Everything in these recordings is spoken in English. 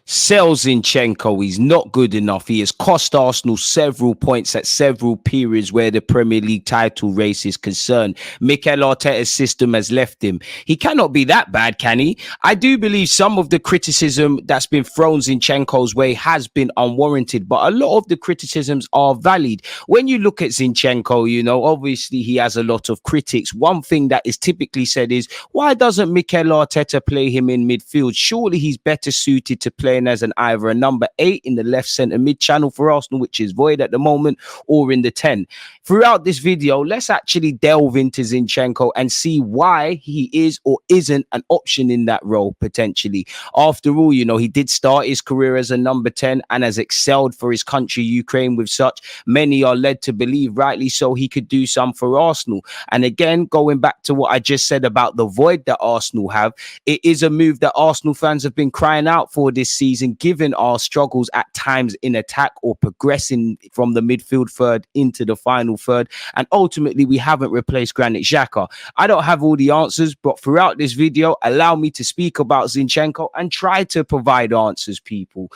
Sell Zinchenko. He's not good enough. He has cost Arsenal several points at several periods where the Premier League title race is concerned. Mikel Arteta's system has left him. He cannot be that bad, can he? I do believe some of the criticism that's been thrown Zinchenko's way has been unwarranted, but a lot of the criticisms are valid. When you look at Zinchenko, you know, obviously he has a lot of critics. One thing that is typically said is, why doesn't Mikel Arteta play him in midfield? Surely he's better suited to playing as either a number 8 in the left centre mid channel for Arsenal, which is void at the moment, or in the 10. Throughout this video, let's actually delve into Zinchenko and see why he is or isn't an option in that role potentially. After all, you know, he did start his career as a number 10 and has excelled for his country, Ukraine, with such. Many are led to believe, rightly so, he could do some for Arsenal. And again, going back to what I just said about the void that Arsenal have, it is a move that Arsenal fans have been crying out for this season, given our struggles at times in attack or progressing from the midfield third into the final third. And ultimately, we haven't replaced Granit Xhaka. I don't have all the answers, but throughout this video, allow me to speak about Zinchenko and try to provide answers, people,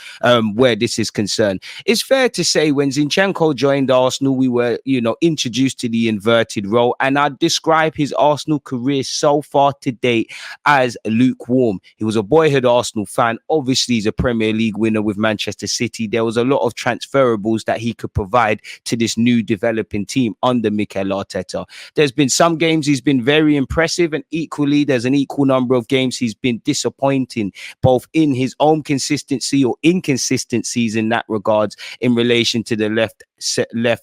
where this is concerned. It's fair to say when Zinchenko joined Arsenal, we were, you know, introduced to the inverted role, and I'd describe his Arsenal career so far to date as lukewarm. He was a boyhood Arsenal fan. Obviously, he's a Premier League winner with Manchester City. There was a lot of transferables that he could provide to this new developing team under Mikel Arteta. There's been some games he's been very impressive, and equally there's an equal number of games he's been disappointing, both in his own consistency or inconsistencies in that regards in relation to the left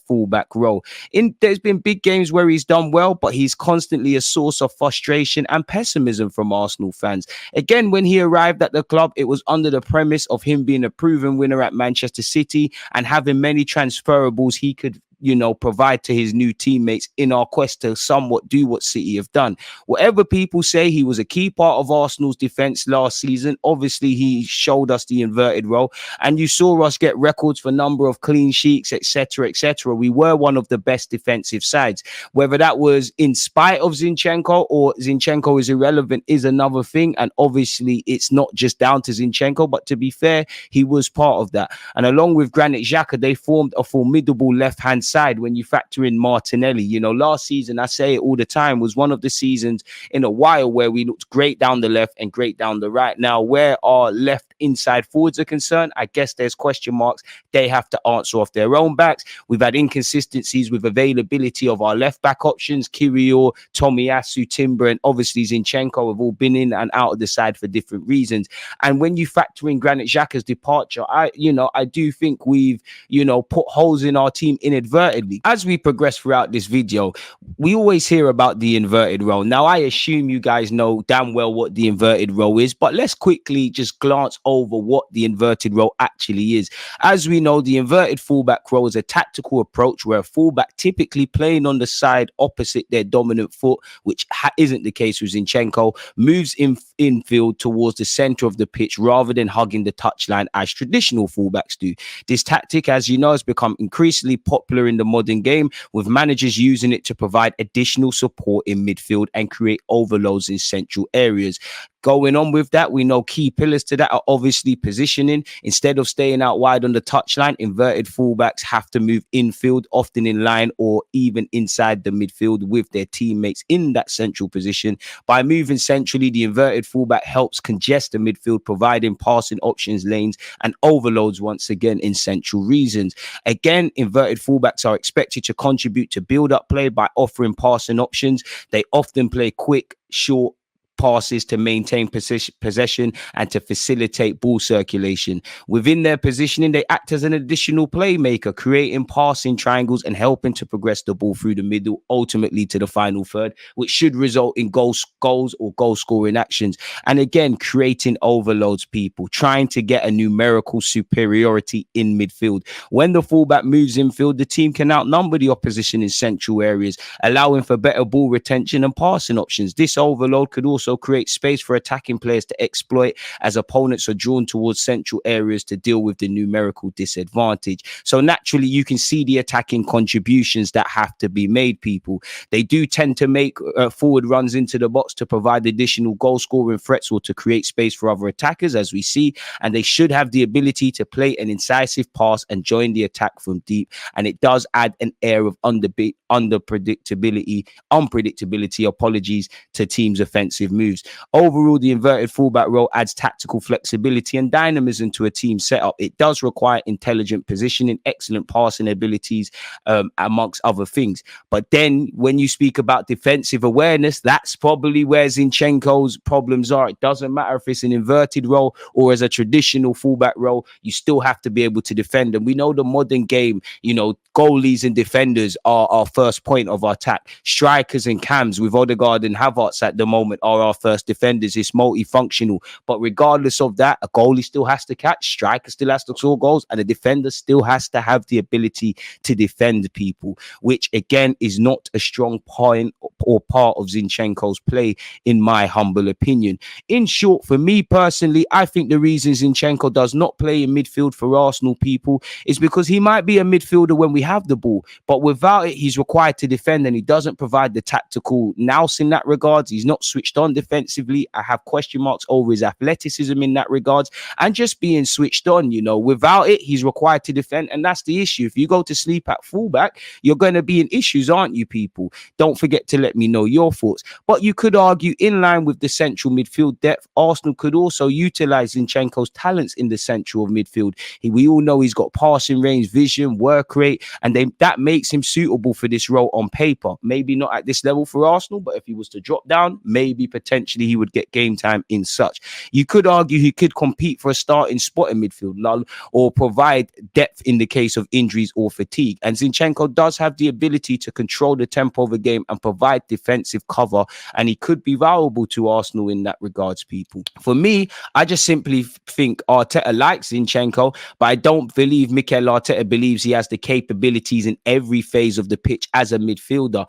fullback role. There's been big games where he's done well, but he's constantly a source of frustration and pessimism from Arsenal fans. Again, when he arrived at the club, it was under the premise of him being a proven winner at Manchester City and having many transferables he could, you know, provide to his new teammates in our quest to somewhat do what City have done. Whatever people say, he was a key part of Arsenal's defense last season. Obviously, he showed us the inverted role, and you saw us get records for number of clean sheets, etc., etc. We were one of the best defensive sides. Whether that was in spite of Zinchenko or Zinchenko is irrelevant is another thing, and obviously it's not just down to Zinchenko, but to be fair, he was part of that. And along with Granit Xhaka, they formed a formidable left-hand side when you factor in Martinelli. You know, last season, I say it all the time, was one of the seasons in a while where we looked great down the left and great down the right. Now, where our left inside forwards are concerned, I guess there's question marks they have to answer off their own backs. We've had inconsistencies with availability of our left back options. Kirill, Tomiyasu, Timber, and obviously Zinchenko have all been in and out of the side for different reasons. And when you factor in Granit Xhaka's departure, I do think we've, put holes in our team inadvertently. As we progress throughout this video, we always hear about the inverted role. Now, I assume you guys know damn well what the inverted role is, but let's quickly just glance over what the inverted role actually is. As we know, the inverted fullback role is a tactical approach where a fullback, typically playing on the side opposite their dominant foot, which isn't the case with Zinchenko, moves infield towards the center of the pitch rather than hugging the touchline as traditional fullbacks do. This tactic, as you know, has become increasingly popular in the modern game, with managers using it to provide additional support in midfield and create overloads in central areas. Going on with that, we know key pillars to that are obviously positioning. Instead of staying out wide on the touchline, inverted fullbacks have to move infield, often in line or even inside the midfield with their teammates in that central position. By moving centrally, the inverted fullback helps congest the midfield, providing passing options, lanes, and overloads once again in central regions. Again, inverted fullbacks are expected to contribute to build-up play by offering passing options. They often play quick, short passes to maintain possession and to facilitate ball circulation. Within their positioning, they act as an additional playmaker, creating passing triangles and helping to progress the ball through the middle, ultimately to the final third, which should result in goals or goal-scoring actions. And again, creating overloads, people, trying to get a numerical superiority in midfield. When the fullback moves infield, the team can outnumber the opposition in central areas, allowing for better ball retention and passing options. This overload could also also creates space for attacking players to exploit as opponents are drawn towards central areas to deal with the numerical disadvantage. So naturally, you can see the attacking contributions that have to be made, people. They do tend to make forward runs into the box to provide additional goal scoring threats or to create space for other attackers, as we see. And they should have the ability to play an incisive pass and join the attack from deep. And it does add an air of unpredictability, apologies, to teams' offensive moves. Overall, the inverted fullback role adds tactical flexibility and dynamism to a team setup. It does require intelligent positioning, excellent passing abilities, amongst other things. But then when you speak about defensive awareness, that's probably where Zinchenko's problems are. It doesn't matter if it's an inverted role or as a traditional fullback role, you still have to be able to defend. And we know the modern game, goalies and defenders are our first point of attack. Strikers and cams with Odegaard and Havertz at the moment are our first defenders. It's multifunctional. But regardless of that, a goalie still has to catch, striker still has to score goals, and a defender still has to have the ability to defend people, which again is not a strong point or part of Zinchenko's play, in my humble opinion. In short, for me personally, I think the reason Zinchenko does not play in midfield for Arsenal, people, is because he might be a midfielder when we have the ball, but without it, he's required to defend, and he doesn't provide the tactical nous in that regards. He's not switched on defensively. I have question marks over his athleticism in that regards, and just being switched on. Without it, he's required to defend, and that's the issue. If you go to sleep at fullback, you're going to be in issues, aren't you, people? Don't forget to let me know your thoughts. But you could argue, in line with the central midfield depth, Arsenal could also utilize Zinchenko's talents in the central of midfield. We all know he's got passing range, vision, work rate, and that makes him suitable for this role on paper. Maybe not at this level for Arsenal, but if he was to drop down, maybe potentially he would get game time in such. You could argue he could compete for a starting spot in midfield, or provide depth in the case of injuries or fatigue. And Zinchenko does have the ability to control the tempo of the game and provide defensive cover, and he could be valuable to Arsenal in that regards, people. For me, I just simply think Arteta likes Zinchenko, but I don't believe Mikel Arteta believes he has the capabilities in every phase of the pitch as a midfielder,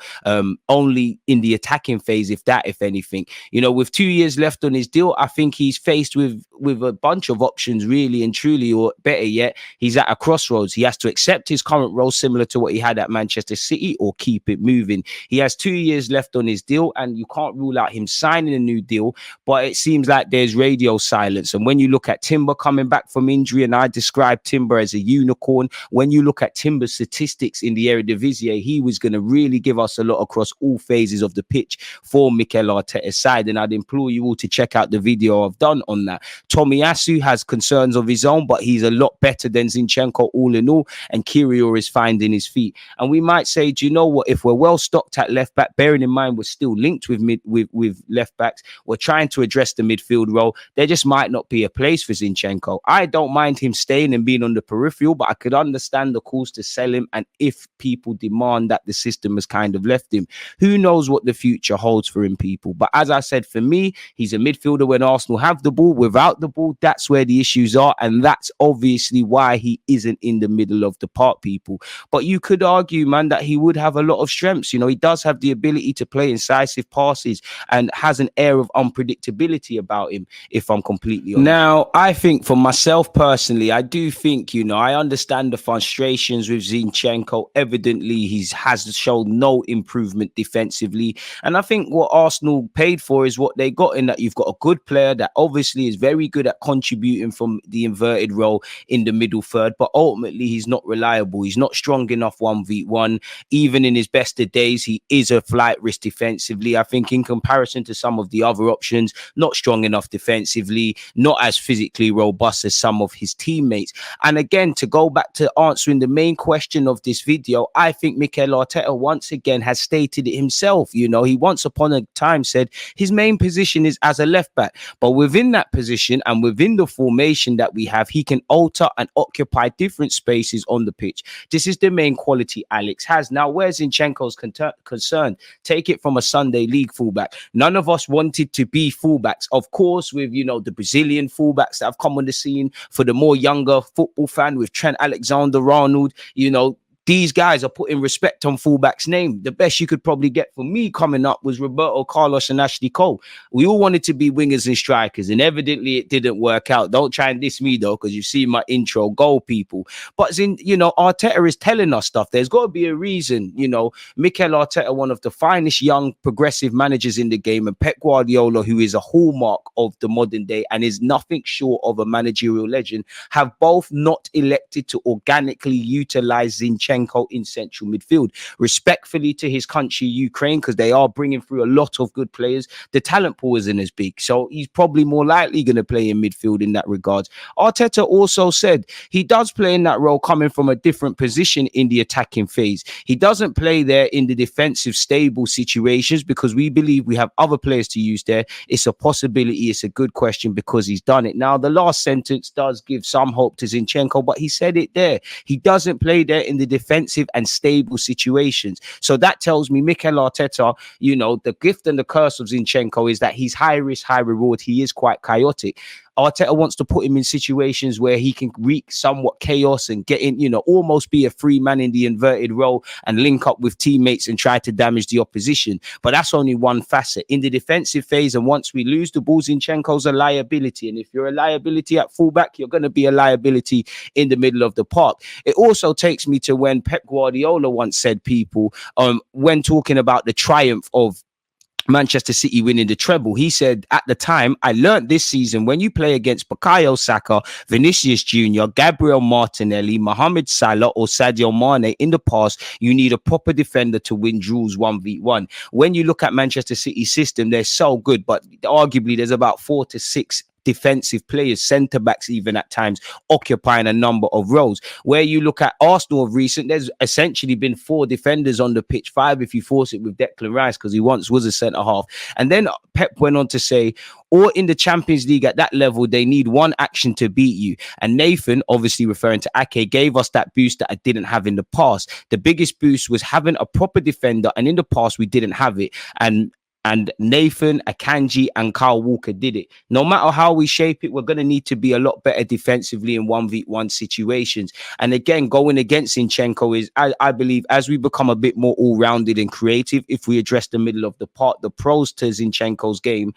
only in the attacking phase, if anything. With 2 years left on his deal, I think he's faced with a bunch of options, really and truly, or better yet, he's at a crossroads. He has to accept his current role similar to what he had at Manchester City, or keep it moving. He has 2 years left on his deal, and you can't rule out him signing a new deal, but it seems like there's radio silence. And when you look at Timber coming back from injury, and I described Timber as a unicorn, when you look at Timber's statistics in the Eredivisie, he was going to really give us a lot across all phases of the pitch for Mikel Arteta's side. And I'd implore you all to check out the video I've done on that. Tomiyasu has concerns of his own, but he's a lot better than Zinchenko all in all, and Kyrgios is finding his feet. And we might say, do you know what, if we're well stocked at left back, bearing in mind we're still linked with left backs, we're trying to address the midfield role, there just might not be a place for Zinchenko. I don't mind him staying and being on the peripheral, but I could understand the calls to sell him, and if people demand that, the system has kind of left him. Who knows what the future holds for him, people? But as I said, for me, he's a midfielder when Arsenal have the ball. Without the ball, that's where the issues are, and that's obviously why he isn't in the middle of the park, people. But you could argue, man, that he would have a lot of strengths. He does have the ability to play incisive passes and has an air of unpredictability about him, if I'm completely honest. Now, I think for myself personally, I do think, I understand the frustrations with Zinchenko. Evidently, he has shown no improvement defensively. And I think what Arsenal paid for is what they got, in that you've got a good player that obviously is very good at contributing from the inverted role in the middle third, but ultimately he's not reliable. He's not strong enough 1v1. Even in his best of days, he is a flight risk defensively. I think in comparison to some of the other options, not strong enough defensively, not as physically robust as some of his teammates. And again, to go back to answering the main question of this video, I think Mikel Arteta once again has stated it himself. He once upon a time said his main position is as a left back, but within that position and within the formation that we have, he can alter and occupy different spaces on the pitch. This is the main quality Alex has. Now, where Zinchenko's concerned, take it from a Sunday league fullback. None of us wanted to be fullbacks. Of course, with, the Brazilian fullbacks that have come on the scene, for the more younger football fan, with Trent Alexander-Arnold, these guys are putting respect on fullback's name. The best you could probably get for me coming up was Roberto Carlos and Ashley Cole. We all wanted to be wingers and strikers, and evidently it didn't work out. Don't try and diss me though, because you see my intro goal, people. But Arteta is telling us stuff. There's got to be a reason. Mikel Arteta, one of the finest young progressive managers in the game, and Pep Guardiola, who is a hallmark of the modern day and is nothing short of a managerial legend, have both not elected to organically utilize Zinchenko in central midfield. Respectfully to his country, Ukraine, because they are bringing through a lot of good players, the talent pool isn't as big. So he's probably more likely going to play in midfield in that regard. Arteta also said he does play in that role coming from a different position in the attacking phase. He doesn't play there in the defensive stable situations because we believe we have other players to use there. It's a possibility. It's a good question because he's done it. Now, the last sentence does give some hope to Zinchenko, but he said it there. He doesn't play there in the defensive and stable situations. So that tells me Mikel Arteta, the gift and the curse of Zinchenko is that he's high risk, high reward. He is quite chaotic. Arteta wants to put him in situations where he can wreak somewhat chaos and get in, almost be a free man in the inverted role and link up with teammates and try to damage the opposition. But that's only one facet. In the defensive phase, and once we lose the ball, Zinchenko's a liability. And if you're a liability at fullback, you're going to be a liability in the middle of the park. It also takes me to when Pep Guardiola once said, people, when talking about the triumph of Manchester City winning the treble, he said at the time, I learned this season when you play against Bukayo Saka, Vinicius Jr., Gabriel Martinelli, Mohamed Salah or Sadio Mane in the past, you need a proper defender to win duels 1v1. When you look at Manchester City's system, they're so good, but arguably there's about 4 to 6 defensive players, centre backs even at times, occupying a number of roles. Where you look at Arsenal of recent, there's essentially been 4 defenders on the pitch, 5 if you force it with Declan Rice, because he once was a centre half. And then Pep went on to say, or in the Champions League at that level, they need one action to beat you. And Nathan, obviously referring to Ake, gave us that boost that I didn't have in the past. The biggest boost was having a proper defender, and in the past we didn't have it. And Nathan, Akanji, and Kyle Walker did it. No matter how we shape it, we're going to need to be a lot better defensively in 1v1 situations. And again, going against Zinchenko is, I believe, as we become a bit more all-rounded and creative, if we address the middle of the park, the pros to Zinchenko's game,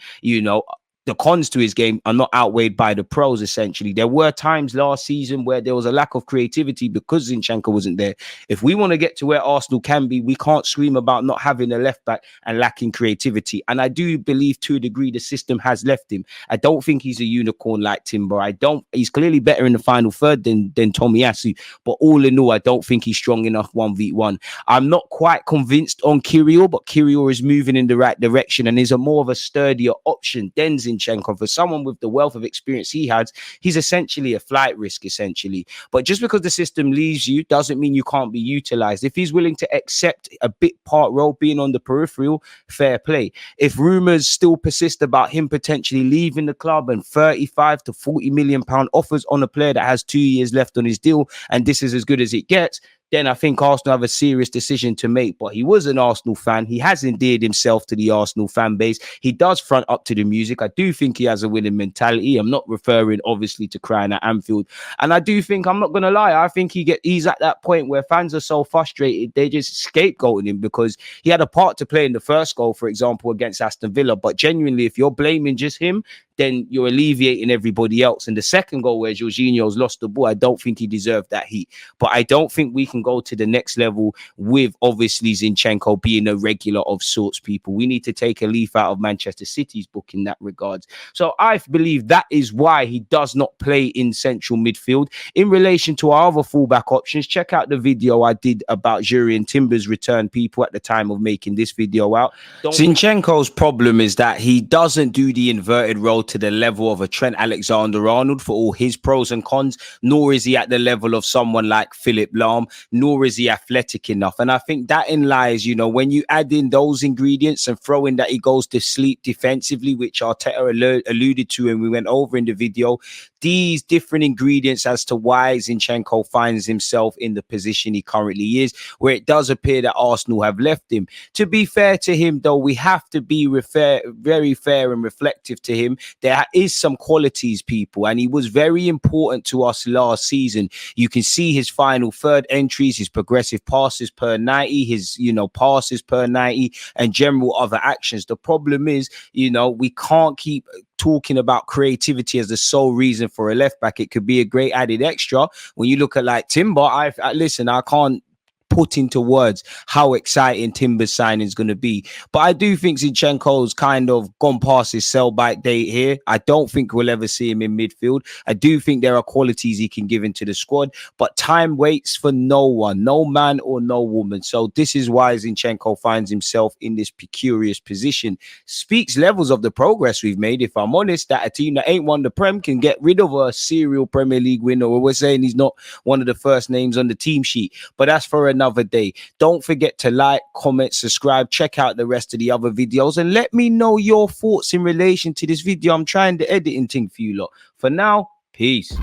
the cons to his game are not outweighed by the pros, essentially. There were times last season where there was a lack of creativity because Zinchenko wasn't there. If we want to get to where Arsenal can be, we can't scream about not having a left back and lacking creativity. And I do believe to a degree the system has left him. I don't think he's a unicorn like Timber. He's clearly better in the final third than Tomiyasu. But all in all, I don't think he's strong enough 1v1. I'm not quite convinced on Kirill, but Kirill is moving in the right direction and is a more of a sturdier option than Zinchenko. For someone with the wealth of experience he has, he's essentially a flight risk, essentially. But just because the system leaves you doesn't mean you can't be utilized. If he's willing to accept a bit part role being on the peripheral, fair play. If rumors still persist about him potentially leaving the club and 35 to 40 million pound offers on a player that has 2 years left on his deal, and this is as good as it gets, then I think Arsenal have a serious decision to make. But he was an Arsenal fan. He has endeared himself to the Arsenal fan base. He does front up to the music. I do think he has a winning mentality. I'm not referring, obviously, to crying at Anfield. And I do think, I'm not going to lie, I think he's at that point where fans are so frustrated, they just scapegoating him because he had a part to play in the first goal, for example, against Aston Villa. But genuinely, if you're blaming just him, then you're alleviating everybody else. And the second goal where Jorginho's lost the ball, I don't think he deserved that heat. But I don't think we can go to the next level with, obviously, Zinchenko being a regular of sorts, people. We need to take a leaf out of Manchester City's book in that regard. So I believe that is why he does not play in central midfield. In relation to our other fullback options, check out the video I did about Jurriën Timber's return, people, at the time of making this video out. Zinchenko's problem is that he doesn't do the inverted role to the level of a Trent Alexander-Arnold for all his pros and cons, nor is he at the level of someone like Philip Lahm, nor is he athletic enough. And I think that in lies, when you add in those ingredients and throw in that he goes to sleep defensively, which Arteta alluded to and we went over in the video, these different ingredients as to why Zinchenko finds himself in the position he currently is, where it does appear that Arsenal have left him. To be fair to him, though, we have to be very fair and reflective to him. There is some qualities, people, and he was very important to us last season. You can see his final third entries, his progressive passes per 90, his passes per 90, and general other actions. The problem is, we can't keep talking about creativity as the sole reason for a left back. It could be a great added extra. When you look at like Timber, I can't put into words how exciting Timber's signing is going to be. But I do think Zinchenko's kind of gone past his sell-by date here. I don't think we'll ever see him in midfield. I do think there are qualities he can give into the squad, but time waits for no one, no man or no woman. So this is why Zinchenko finds himself in this precarious position. Speaks levels of the progress we've made, if I'm honest, that a team that ain't won the Prem can get rid of a serial Premier League winner. We're saying he's not one of the first names on the team sheet, but that's for another day. Don't forget to like, comment, subscribe, check out the rest of the other videos, and let me know your thoughts in relation to this video. I'm trying the editing thing for you lot. For now, peace.